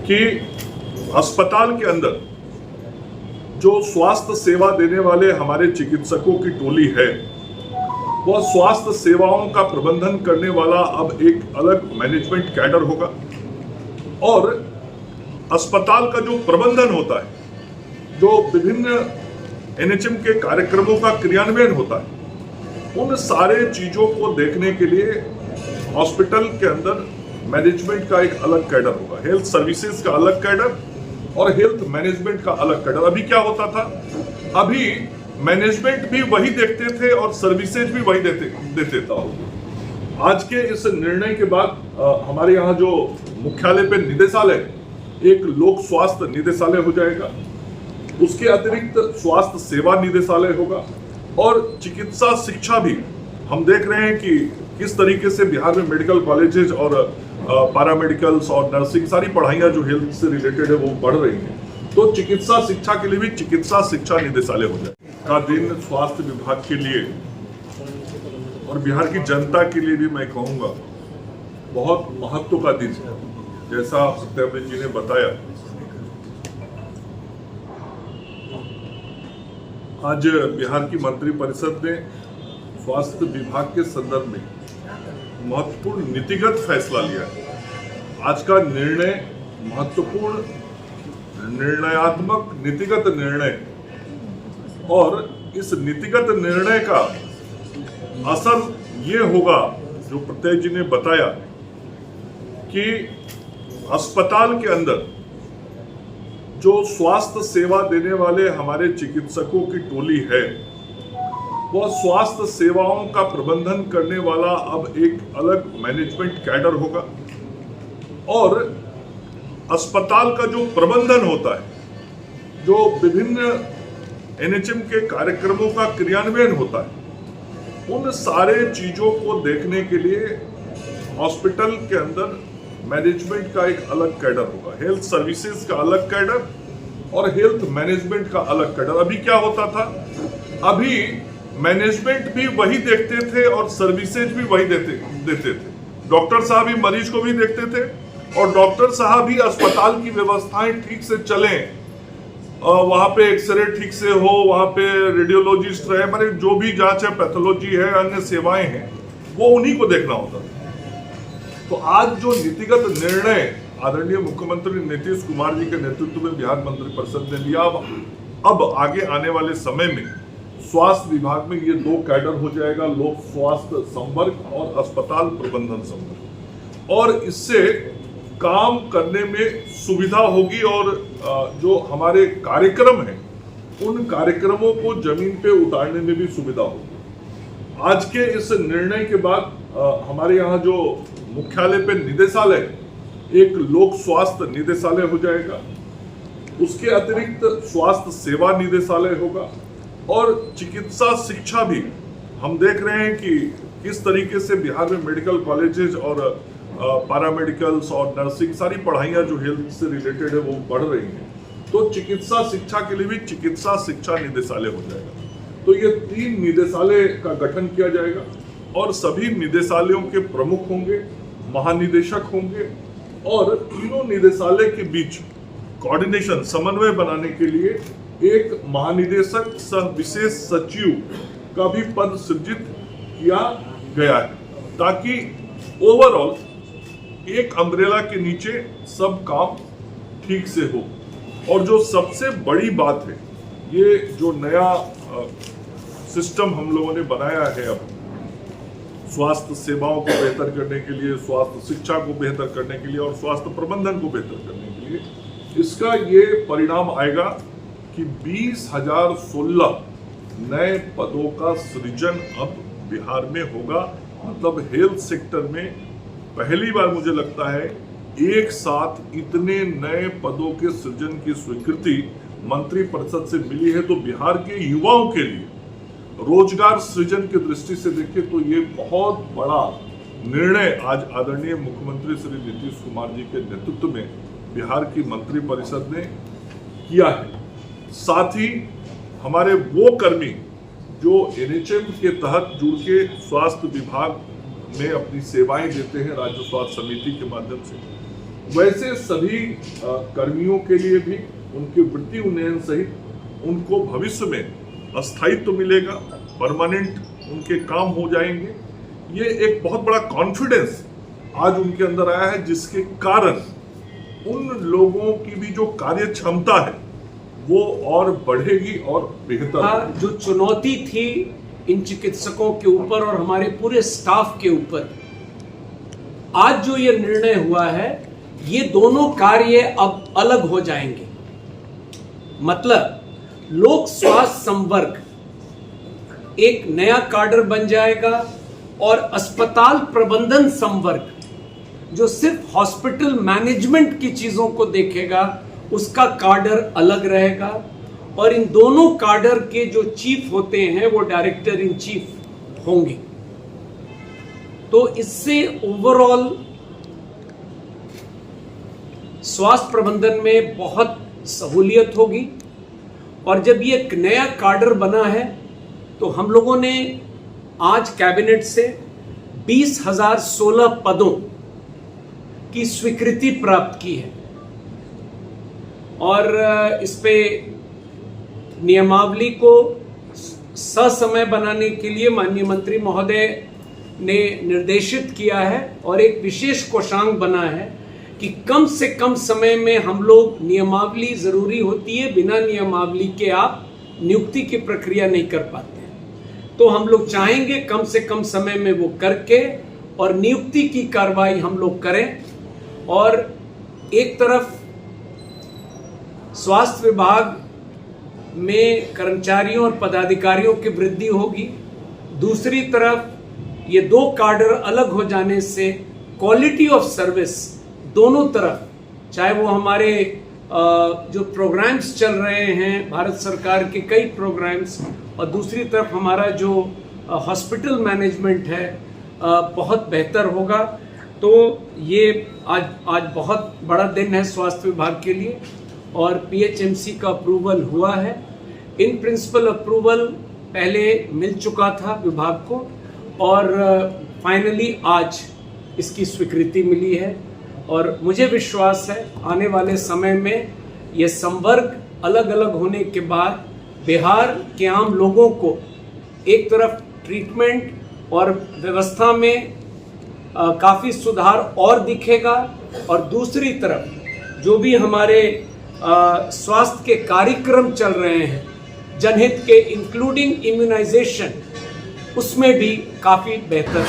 कि अस्पताल के अंदर जो स्वास्थ्य सेवा देने वाले हमारे चिकित्सकों की टोली है, वह स्वास्थ्य सेवाओं का प्रबंधन करने वाला अब एक अलग मैनेजमेंट कैडर होगा और अस्पताल का जो प्रबंधन होता है, जो विभिन्न एनएचएम के कार्यक्रमों का क्रियान्वयन होता है, उन सारे चीजों को देखने के लिए हॉस्पिटल के अंदर मैनेजमेंट का एक अलग कैडर होगा। हेल्थ सर्विसेज का अलग कैडर और हेल्थ मैनेजमेंट का अलग कैडर। अभी क्या होता था, अभी मैनेजमेंट भी वही देखते थे और सर्विसेज भी वही देते था। आज के इस निर्णय के बाद हमारे यहाँ जो मुख्यालय पे निदेशालय, एक लोक स्वास्थ्य निदेशालय हो जाएगा, उसके अतिरिक्त स्वास्थ्य सेवा निदेशालय होगा और चिकित्सा शिक्षा भी हम देख रहे हैं कि किस तरीके से बिहार में मेडिकल कॉलेजेस और पैरामेडिकल्स और नर्सिंग सारी पढ़ाइयाँ जो हेल्थ से रिलेटेड है वो बढ़ रही हैं। तो चिकित्सा शिक्षा के लिए भी चिकित्सा शिक्षा निदेशालय हो जाए का दिन स्वास्थ्य विभाग के लिए और बिहार की जनता के लिए भी मैं कहूँगा बहुत महत्व का दिन है। जैसा सत्यव्रत जी ने बताया, आज बिहार की मंत्रिपरिषद ने स्वास्थ्य विभाग के संदर्भ में महत्वपूर्ण नीतिगत फैसला लिया है। आज का निर्णय महत्वपूर्ण, निर्णयात्मक नीतिगत निर्णय, और इस नीतिगत निर्णय का असर ये होगा जो प्रत्यय जी ने बताया कि अस्पताल के अंदर जो स्वास्थ्य सेवा देने वाले हमारे चिकित्सकों की टोली है, वह स्वास्थ्य सेवाओं का प्रबंधन करने वाला अब एक अलग मैनेजमेंट कैडर होगा और अस्पताल का जो प्रबंधन होता है, जो विभिन्न एनएचएम के कार्यक्रमों का क्रियान्वयन होता है, उन सारे चीजों को देखने के लिए हॉस्पिटल के अंदर मैनेजमेंट का एक अलग कैडर होगा। हेल्थ सर्विसेज का अलग कैडर और हेल्थ मैनेजमेंट का अलग कैडर। अभी क्या होता था, अभी मैनेजमेंट भी वही देखते थे और सर्विसेज भी वही देते थे। डॉक्टर साहब भी मरीज को भी देखते थे और डॉक्टर साहब भी अस्पताल की व्यवस्थाएं ठीक से चलें, वहां पे एक्सरे ठीक से हो, वहां पे रेडियोलॉजिस्ट रहे, माने जो भी जांच है, पैथोलॉजी है, अन्य सेवाएं हैं, वो उन्हीं को देखना होता था। तो आज जो नीतिगत निर्णय आदरणीय मुख्यमंत्री नीतीश कुमार जी के नेतृत्व में बिहार मंत्रिपरिषद ने लिया, अब आगे आने वाले समय में स्वास्थ्य विभाग में ये दो कैडर हो जाएगा, लोक स्वास्थ्य संवर्ग और अस्पताल प्रबंधन संवर्ग, और इससे काम करने में सुविधा होगी और जो हमारे कार्यक्रम हैं उन कार्यक्रमों को जमीन पे उतारने में भी सुविधा होगी। आज के इस निर्णय के बाद हमारे यहाँ जो मुख्यालय पे निदेशालय, एक लोक स्वास्थ्य निदेशालय हो जाएगा, उसके अतिरिक्त स्वास्थ्य सेवा निदेशालय होगा और चिकित्सा शिक्षा भी हम देख रहे हैं कि किस तरीके से बिहार में मेडिकल कॉलेजेस और पैरामेडिकल्स और नर्सिंग सारी पढ़ाइयाँ जो हेल्थ से रिलेटेड है वो बढ़ रही हैं। तो चिकित्सा शिक्षा के लिए भी चिकित्सा शिक्षा निदेशालय हो जाएगा। तो ये 3 निदेशालय का गठन किया जाएगा और सभी निदेशालयों के प्रमुख होंगे, महानिदेशक होंगे और तीनों निदेशालय के बीच कोऑर्डिनेशन, समन्वय बनाने के लिए एक महानिदेशक सह विशेष सचिव का भी पद सृजित किया गया है, ताकि ओवरऑल एक अम्ब्रेला के नीचे सब काम ठीक से हो। और जो सबसे बड़ी बात है, ये जो नया सिस्टम हम लोगों ने बनाया है अब स्वास्थ्य सेवाओं को बेहतर करने के लिए, स्वास्थ्य शिक्षा को बेहतर करने के लिए और स्वास्थ्य प्रबंधन को बेहतर करने के लिए, इसका ये परिणाम आएगा कि 20,016 नए पदों का सृजन अब बिहार में होगा। मतलब हेल्थ सेक्टर में पहली बार मुझे लगता है एक साथ इतने नए पदों के सृजन की स्वीकृति मंत्रिपरिषद से मिली है। तो बिहार के युवाओं के लिए रोजगार सृजन की दृष्टि से देखें तो ये बहुत बड़ा निर्णय आज आदरणीय मुख्यमंत्री श्री नीतीश कुमार जी के नेतृत्व में बिहार की मंत्रिपरिषद ने किया है। साथ ही हमारे वो कर्मी जो एनएचएम के तहत जुड़ के स्वास्थ्य विभाग में अपनी सेवाएं देते हैं राज्य स्वास्थ्य समिति के माध्यम से, वैसे सभी कर्मियों के लिए भी उनकी वृत्ति उन्नयन सहित उनको भविष्य में अस्थायित्व मिलेगा, परमानेंट उनके काम हो जाएंगे। ये एक बहुत बड़ा कॉन्फिडेंस आज उनके अंदर आया है, जिसके कारण उन लोगों की भी जो कार्य क्षमता है वो और बढ़ेगी और बेहतर। जो चुनौती थी इन चिकित्सकों के ऊपर और हमारे पूरे स्टाफ के ऊपर, आज जो ये निर्णय हुआ है, ये दोनों कार्य अब अलग हो जाएंगे। मतलब लोक स्वास्थ्य संवर्ग एक नया काडर बन जाएगा और अस्पताल प्रबंधन संवर्ग जो सिर्फ हॉस्पिटल मैनेजमेंट की चीजों को देखेगा, उसका काडर अलग रहेगा। और इन दोनों काडर के जो चीफ होते हैं वो डायरेक्टर इन चीफ होंगे। तो इससे ओवरऑल स्वास्थ्य प्रबंधन में बहुत सहूलियत होगी। और जब ये एक नया काडर बना है तो हम लोगों ने आज कैबिनेट से 20,016 पदों की स्वीकृति प्राप्त की है और इस पे नियमावली को ससमय बनाने के लिए माननीय मंत्री महोदय ने निर्देशित किया है और एक विशेष कोषांग बना है कि कम से कम समय में हम लोग, नियमावली जरूरी होती है, बिना नियमावली के आप नियुक्ति की प्रक्रिया नहीं कर पाते हैं। तो हम लोग चाहेंगे कम से कम समय में वो करके और नियुक्ति की कार्रवाई हम लोग करें। और एक तरफ स्वास्थ्य विभाग में कर्मचारियों और पदाधिकारियों की वृद्धि होगी, दूसरी तरफ ये दो काडर अलग हो जाने से क्वालिटी ऑफ सर्विस दोनों तरफ, चाहे वो हमारे जो प्रोग्राम्स चल रहे हैं भारत सरकार के कई प्रोग्राम्स, और दूसरी तरफ हमारा जो हॉस्पिटल मैनेजमेंट है बहुत बेहतर होगा। तो ये आज बहुत बड़ा दिन है स्वास्थ्य विभाग के लिए और पीएचएमसी का अप्रूवल हुआ है। इन प्रिंसिपल अप्रूवल पहले मिल चुका था विभाग को और फाइनली आज इसकी स्वीकृति मिली है। और मुझे विश्वास है आने वाले समय में ये संवर्ग अलग अलग होने के बाद बिहार के आम लोगों को एक तरफ ट्रीटमेंट और व्यवस्था में काफ़ी सुधार और दिखेगा और दूसरी तरफ जो भी हमारे स्वास्थ्य के कार्यक्रम चल रहे हैं जनहित के, इंक्लूडिंग इम्यूनाइजेशन, उसमें भी काफ़ी बेहतर